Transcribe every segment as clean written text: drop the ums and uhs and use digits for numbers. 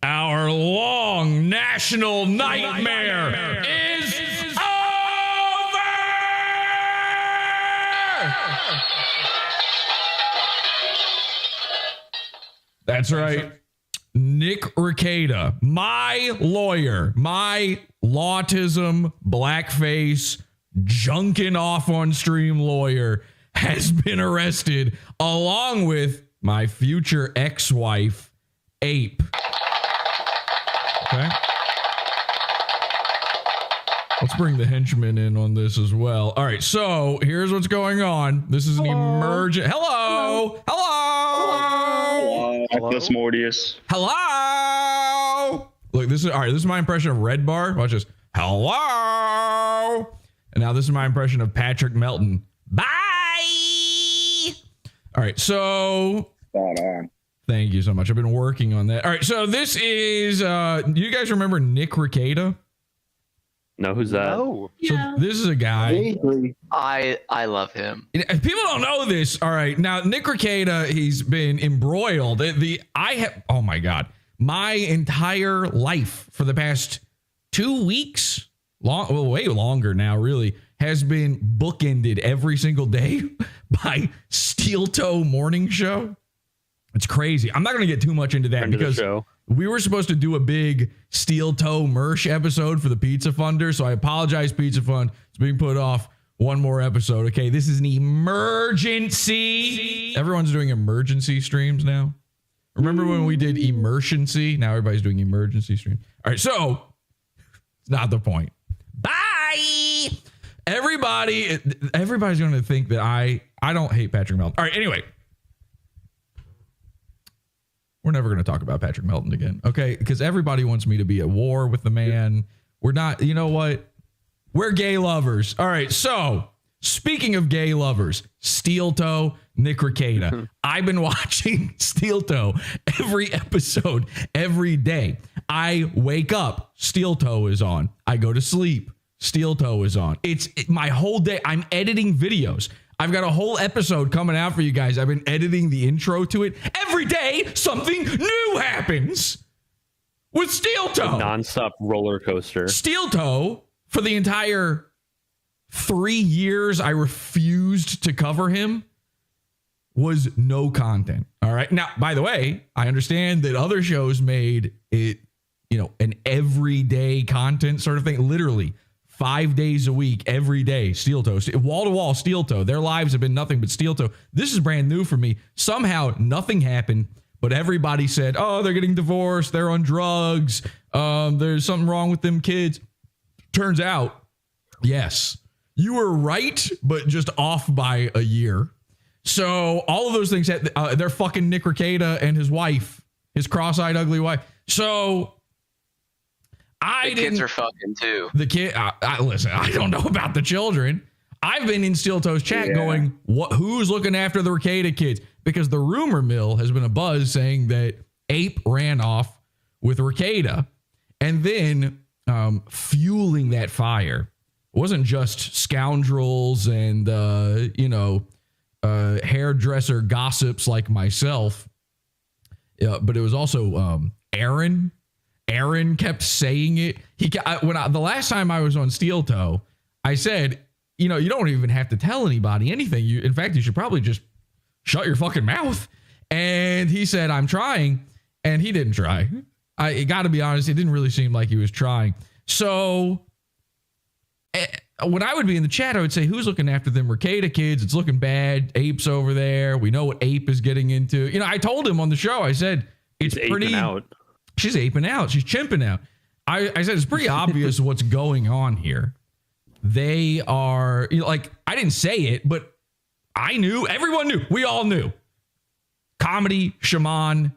Our long national nightmare is over! That's right. Nick Rekieta, my lawyer, my lawtism, blackface, junking off on stream lawyer, has been arrested along with my future ex-wife, Ape. Okay. Let's bring the henchman in on this as well. All right, so here's what's going on. This is an emergent. Hello. Hello. Hello. Mortius. Hello. Look, this is all right. This is my impression of Red Bar. Watch this. Hello. And now this is my impression of Patrick Melton. Bye. All right, so Spot on. Thank you so much. I've been working on that. All right, so this is do you guys remember Nick Rekieta? No, who's that? No. So this is a guy. I love him. People don't know this. All right. Now, Nick Rekieta, he's been embroiled. Oh my God. My entire life for the past 2 weeks, way longer now, really, has been bookended every single day by Steel Toe Morning Show. It's crazy. I'm not going to get too much into that because we were supposed to do a big Steel Toe Mersh episode for the Pizza Funder. So I apologize, Pizza Fund. It's being put off one more episode. Okay, this is an emergency. Everyone's doing emergency streams now. Remember when we did emergency? Now everybody's doing emergency streams. All right, so it's not the point. Bye. Everybody's going to think that I don't hate Patrick Melton. All right, anyway. We're never going to talk about Patrick Melton again, okay? Because everybody wants me to be at war with the man. We're not, you know what? We're gay lovers. All right, so speaking of gay lovers, Steel Toe, Nick Rekieta. I've been watching Steel Toe every episode, every day. I wake up, Steel Toe is on. I go to sleep, Steel Toe is on. It's my whole day. I'm editing videos. I've got a whole episode coming out for you guys. I've been editing the intro to it. Every day, something new happens with Steel Toe. Nonstop roller coaster. Steel Toe, for the entire 3 years I refused to cover him, was no content. All right. Now, by the way, I understand that other shows made it, an everyday content sort of thing. Literally 5 days a week, every day, Steel Toe, wall to wall Steel Toe. Their lives have been nothing but Steel Toe. This is brand new for me. Somehow nothing happened, but everybody said, oh, they're getting divorced. They're on drugs. There's something wrong with them kids. Turns out, yes, you were right, but just off by a year. So all of those things, they're fucking Nick Rekieta and his wife, his cross-eyed, ugly wife. So The kids are fucking too. The kid, listen, I don't know about the children. I've been in Steel Toe's chat going, who's looking after the Rekieta kids? Because the rumor mill has been a buzz saying that Ape ran off with Rekieta, and then fueling that fire wasn't just scoundrels and hairdresser gossips like myself, but it was also Aaron. Aaron kept saying it. The last time I was on Steel Toe, I said, you don't even have to tell anybody anything. In fact, you should probably just shut your fucking mouth. And he said, I'm trying. And he didn't try. I got to be honest, it didn't really seem like he was trying. So when I would be in the chat, I would say, who's looking after them Rekieta kids? It's looking bad. Ape's over there. We know what Ape is getting into. I told him on the show, I said, it's pretty out. She's aping out. She's chimping out. I said, it's pretty obvious what's going on here. They are I didn't say it, but I knew. Everyone knew. We all knew. Comedy Shaman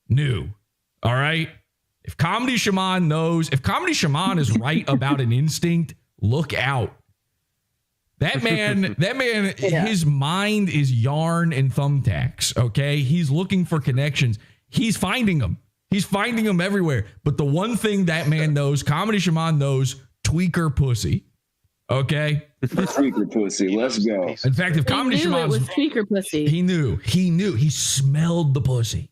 knew. All right. If Comedy Shaman knows, if Comedy Shaman is right about an instinct, look out. That man, his mind is yarn and thumbtacks. Okay. He's looking for connections. He's finding them. He's finding them everywhere. But the one thing that man knows, Comedy Shaman knows, tweaker pussy. Okay? Tweaker pussy. Let's go. In fact, if Comedy Shaman was tweaker pussy. He knew. He smelled the pussy.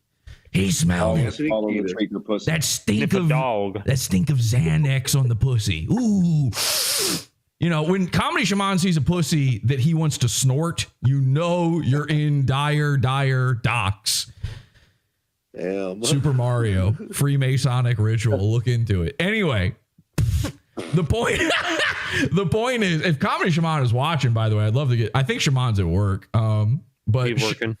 He smelled it. All over tweaker pussy. That stink Sniff a of dog. That stink of Xanax on the pussy. Ooh. You know, when Comedy Shaman sees a pussy that he wants to snort, you know you're in dire docks. Damn. Super Mario, Freemasonic ritual. Look into it. Anyway, the point is, if Comedy Shaman is watching, by the way, I'd love to get. I think Shaman's at work. But He's working.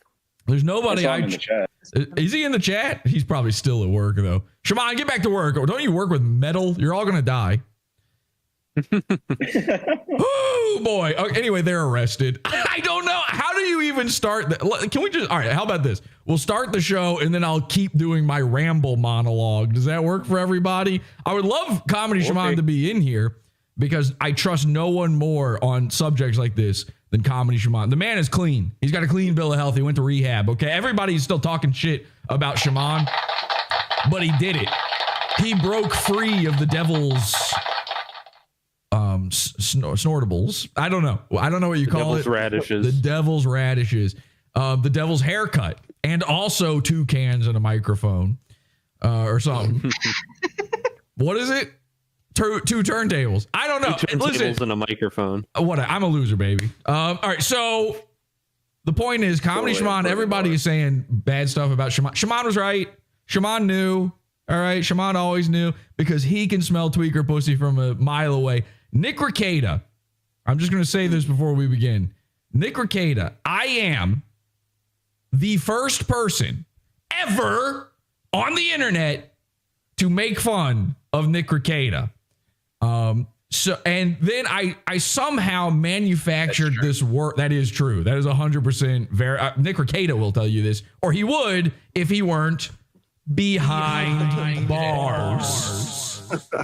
there's nobody. In the chat. Is he in the chat? He's probably still at work though. Shaman, get back to work. Don't you work with metal? You're all gonna die. Oh boy. Okay, anyway, they're arrested. I don't know. How do you even start? Can we just? All right. How about this? We'll start the show and then I'll keep doing my ramble monologue. Does that work for everybody? I would love Comedy Shaman to be in here because I trust no one more on subjects like this than Comedy Shaman. The man is clean. He's got a clean bill of health. He went to rehab. Okay. Everybody's still talking shit about Shaman, but he did it. He broke free of the devil's snortables. I don't know what you call it. Radishes. The devil's radishes. The devil's haircut, and also 2 cans and a microphone, or something. What is it? 2 turntables. I don't know. 2 turntables and a microphone. I'm a loser, baby. All right. So the point is, Comedy Shaman. Everybody is saying bad stuff about Shaman. Shaman was right. Shaman knew. All right. Shaman always knew because he can smell tweaker pussy from a mile away. Nick Rekieta. I'm just going to say this before we begin. Nick Rekieta, I am the first person ever on the internet to make fun of Nick Rekieta. So, and then I somehow manufactured this word. That is true. That is 100% very. Nick Rekieta will tell you this, or he would if he weren't behind bars.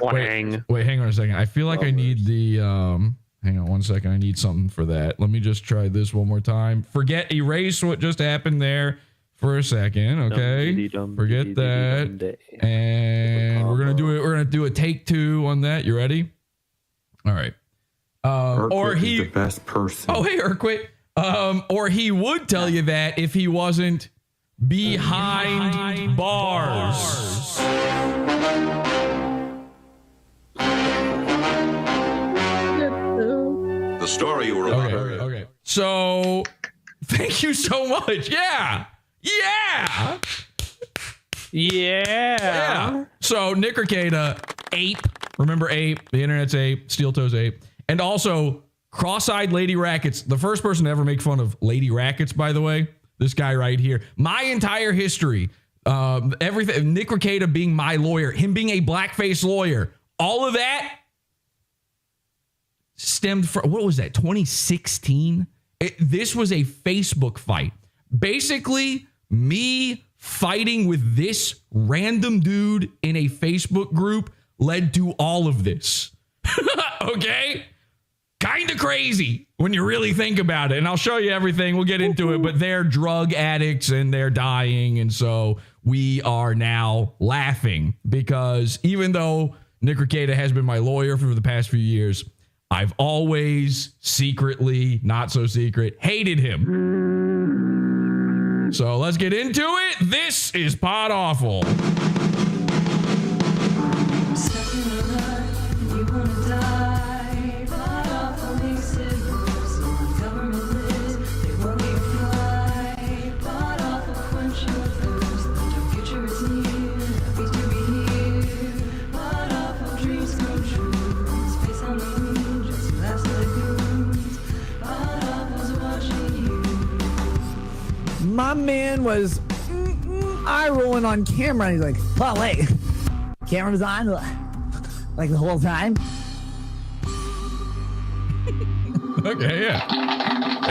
Wait, hang on a second. I feel like I need the hang on one second. I need something for that. Let me just try this one more time. Erase what just happened there for a second, okay? Forget that. And we're gonna do a take 2 on that. You ready? All right. Or he is the best person. Oh, hey, Urquit. Or he would tell you that if he wasn't behind bars. The story you were about. Okay. So, thank you so much. Yeah. So, Nick Rekieta, Ape. Remember Ape? The internet's Ape. Steel Toes Ape. And also, Cross-Eyed Lady Rackets. The first person to ever make fun of Lady Rackets, by the way. This guy right here. My entire history. Everything. Nick Rekieta being my lawyer. Him being a blackface lawyer. All of that stemmed from, what was that, 2016? This was a Facebook fight. Basically, me fighting with this random dude in a Facebook group led to all of this. Okay? Kind of crazy when you really think about it. And I'll show you everything. We'll get into it. But they're drug addicts and they're dying. And so we are now laughing because even though Nick Rekieta has been my lawyer for the past few years, I've always secretly, not so secret, hated him. So let's get into it. This is Pod Awful. My man was eye rolling on camera. And he's like, "Oh wait, camera was on like the whole time." Okay, yeah,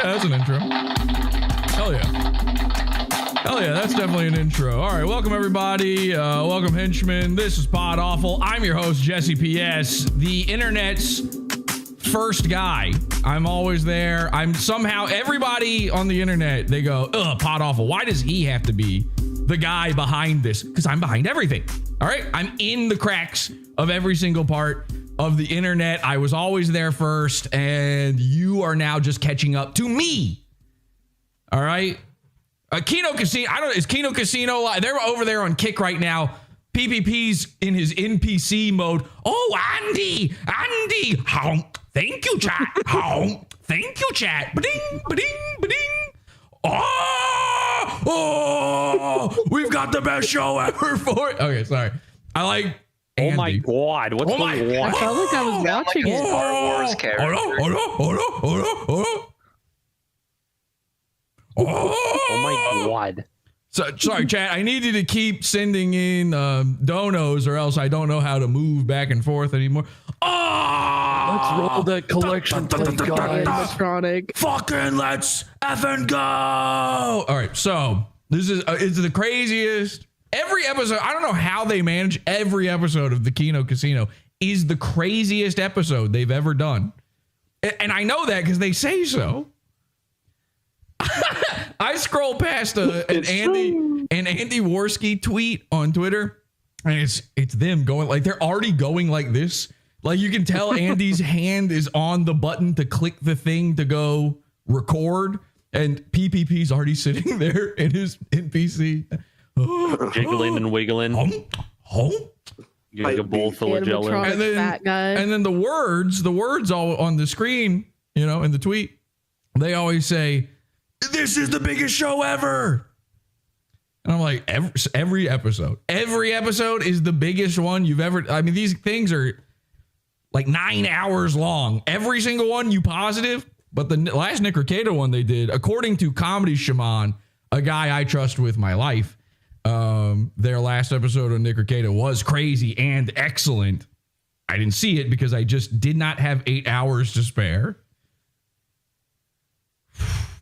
that's an intro. Hell yeah, that's definitely an intro. All right, welcome everybody. Welcome henchmen. This is Pod Awful. I'm your host Jesse PS, the internet's first guy. I'm always there. I'm somehow, everybody on the internet, they go, ugh, Pod Awful. Why does he have to be the guy behind this? Because I'm behind everything. All right. I'm in the cracks of every single part of the internet. I was always there first, and you are now just catching up to me. All right. Kino Casino. I don't know. Is Kino Casino live? They're over there on Kick right now. PPP's in his NPC mode. Oh, Andy. Thank you, chat. Thank you, chat. Ba-ding, ba-ding, ba-ding. Oh, we've got the best show ever for it. Okay, sorry. I like Andy. Oh my God. What's going on? I felt like I was watching it. Star Wars character. Oh my God. So sorry, chat. I need you to keep sending in donos, or else I don't know how to move back and forth anymore. Let's roll the collection plate, guys. Animatronic. Fucking let's effing go! All right, so this is it's the craziest. Every episode, I don't know how they manage every episode of the Kino Casino is the craziest episode they've ever done, and I know that because they say so. I scroll past an Andy Worski tweet on Twitter, and it's them going like they're already going like this. Like you can tell Andy's hand is on the button to click the thing to go record, and PPP's already sitting there in his NPC, Jiggling and wiggling. You're like a bowl full of jello. Animatronic fat guy. And then the words all on the screen, you know, in the tweet, they always say, "This is the biggest show ever." And I'm like, every episode is the biggest one you've ever. I mean, these things are like 9 hours long. Every single one, you positive? But the last Nick Rekieta one they did, according to Comedy Shaman, a guy I trust with my life, their last episode of Nick Rekieta was crazy and excellent. I didn't see it because I just did not have 8 hours to spare.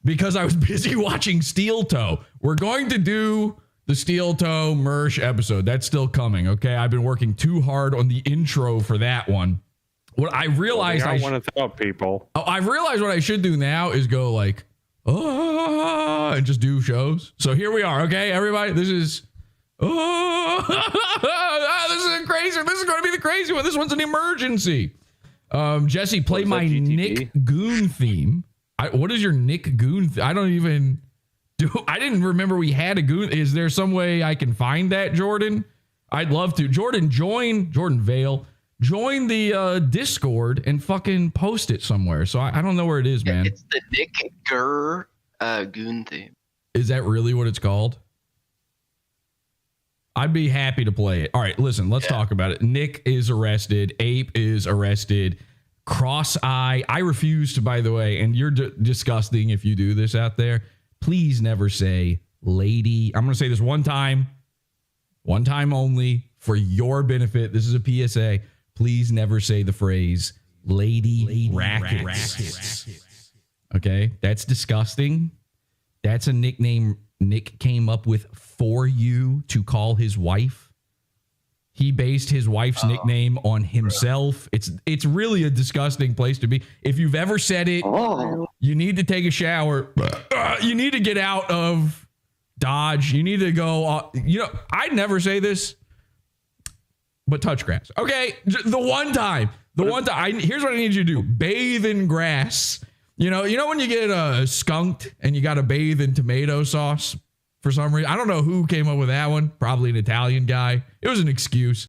Because I was busy watching Steel Toe. We're going to do the Steel Toe Mersh episode. That's still coming, okay? I've been working too hard on the intro for that one. What I realized I want to tell people. I've realized what I should do now is go like, and just do shows. So here we are, okay, everybody? This is this is crazy. This is going to be the crazy one. This one's an emergency. Jesse, play my Nick Goon theme. What is your Nick Goon? I don't even do. I didn't remember we had a Goon. Is there some way I can find that, Jordan? I'd love to. Jordan Vale. Join the Discord and fucking post it somewhere. So I don't know where it is, man. It's the Nick Gurr Goon theme. Is that really what it's called? I'd be happy to play it. All right, listen, let's talk about it. Nick is arrested. Ape is arrested. Cross-eye. I refuse to, by the way, and you're disgusting if you do this out there. Please never say lady. I'm going to say this one time only for your benefit. This is a PSA. Please never say the phrase lady rackets. Okay? That's disgusting. That's a nickname Nick came up with for you to call his wife. He based his wife's nickname on himself. It's really a disgusting place to be. If you've ever said it, you need to take a shower. You need to get out of Dodge. You need to go. I'd never say this, but touch grass. Okay, the one time. Here's what I need you to do: bathe in grass. You know when you get skunked and you got to bathe in tomato sauce for some reason. I don't know who came up with that one. Probably an Italian guy. It was an excuse.